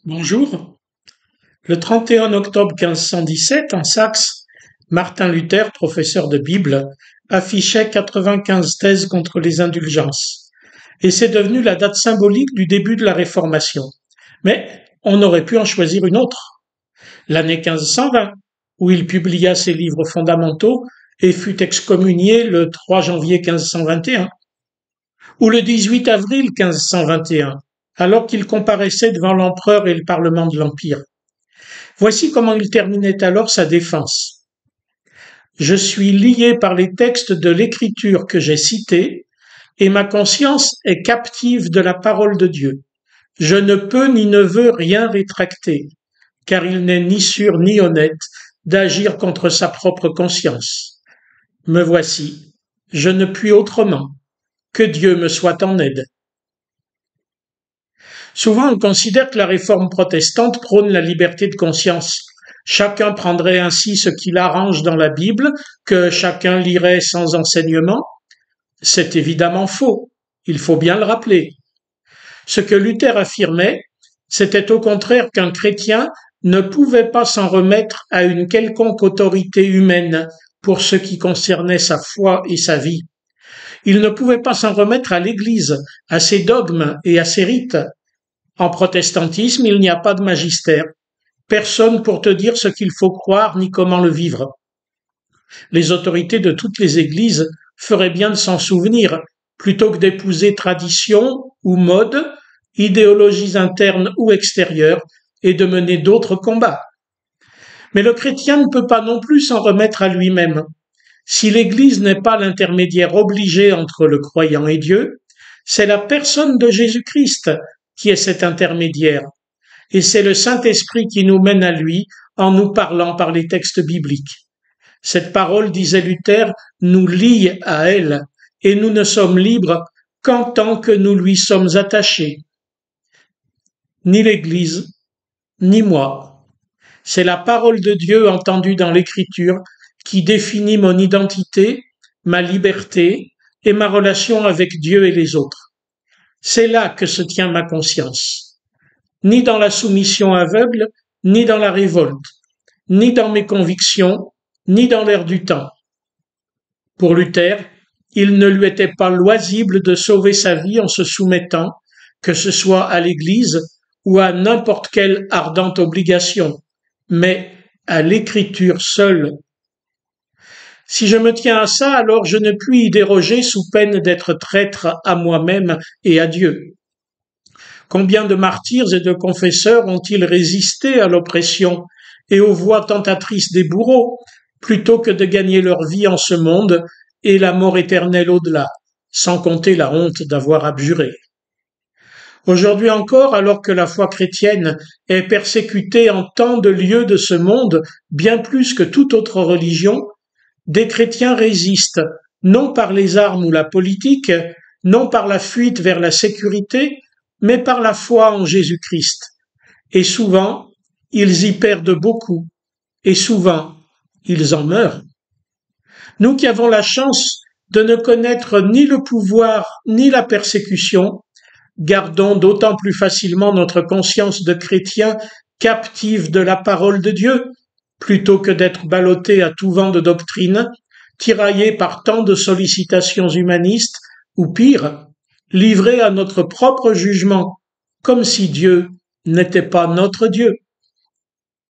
Bonjour. Le 31 octobre 1517, en Saxe, Martin Luther, professeur de Bible, affichait 95 thèses contre les indulgences. Et c'est devenu la date symbolique du début de la Réformation. Mais on aurait pu en choisir une autre. L'année 1520, où il publia ses livres fondamentaux et fut excommunié le 3 janvier 1521. Ou le 18 avril 1521, alors qu'il comparaissait devant l'empereur et le parlement de l'Empire. Voici comment il terminait alors sa défense. Je suis lié par les textes de l'Écriture que j'ai cités, et ma conscience est captive de la parole de Dieu. Je ne peux ni ne veux rien rétracter, car il n'est ni sûr ni honnête d'agir contre sa propre conscience. Me voici, je ne puis autrement, que Dieu me soit en aide. Souvent, on considère que la réforme protestante prône la liberté de conscience. Chacun prendrait ainsi ce qu'il arrange dans la Bible, que chacun lirait sans enseignement. C'est évidemment faux. Il faut bien le rappeler. Ce que Luther affirmait, c'était au contraire qu'un chrétien ne pouvait pas s'en remettre à une quelconque autorité humaine pour ce qui concernait sa foi et sa vie. Il ne pouvait pas s'en remettre à l'Église, à ses dogmes et à ses rites. En protestantisme, il n'y a pas de magistère. Personne pour te dire ce qu'il faut croire ni comment le vivre. Les autorités de toutes les églises feraient bien de s'en souvenir, plutôt que d'épouser tradition ou mode, idéologies internes ou extérieures, et de mener d'autres combats. Mais le chrétien ne peut pas non plus s'en remettre à lui-même. Si l'Église n'est pas l'intermédiaire obligé entre le croyant et Dieu, c'est la personne de Jésus-Christ qui est cet intermédiaire. Et c'est le Saint-Esprit qui nous mène à lui en nous parlant par les textes bibliques. Cette parole, disait Luther, nous lie à elle, et nous ne sommes libres qu'en tant que nous lui sommes attachés. Ni l'Église, ni moi. C'est la parole de Dieu entendue dans l'Écriture qui définit mon identité, ma liberté et ma relation avec Dieu et les autres. C'est là que se tient ma conscience. Ni dans la soumission aveugle, ni dans la révolte, ni dans mes convictions, ni dans l'air du temps. Pour Luther, il ne lui était pas loisible de sauver sa vie en se soumettant, que ce soit à l'Église ou à n'importe quelle ardente obligation, mais à l'Écriture seule. Si je me tiens à ça, alors je ne puis y déroger sous peine d'être traître à moi-même et à Dieu. Combien de martyrs et de confesseurs ont-ils résisté à l'oppression et aux voies tentatrices des bourreaux, plutôt que de gagner leur vie en ce monde et la mort éternelle au-delà, sans compter la honte d'avoir abjuré. Aujourd'hui encore, alors que la foi chrétienne est persécutée en tant de lieux de ce monde, bien plus que toute autre religion, des chrétiens résistent, non par les armes ou la politique, non par la fuite vers la sécurité, mais par la foi en Jésus-Christ. Et souvent, ils y perdent beaucoup, et souvent, ils en meurent. Nous qui avons la chance de ne connaître ni le pouvoir ni la persécution, gardons d'autant plus facilement notre conscience de chrétien captive de la parole de Dieu, plutôt que d'être ballottés à tout vent de doctrine, tiraillés par tant de sollicitations humanistes, ou pire, livrés à notre propre jugement, comme si Dieu n'était pas notre Dieu.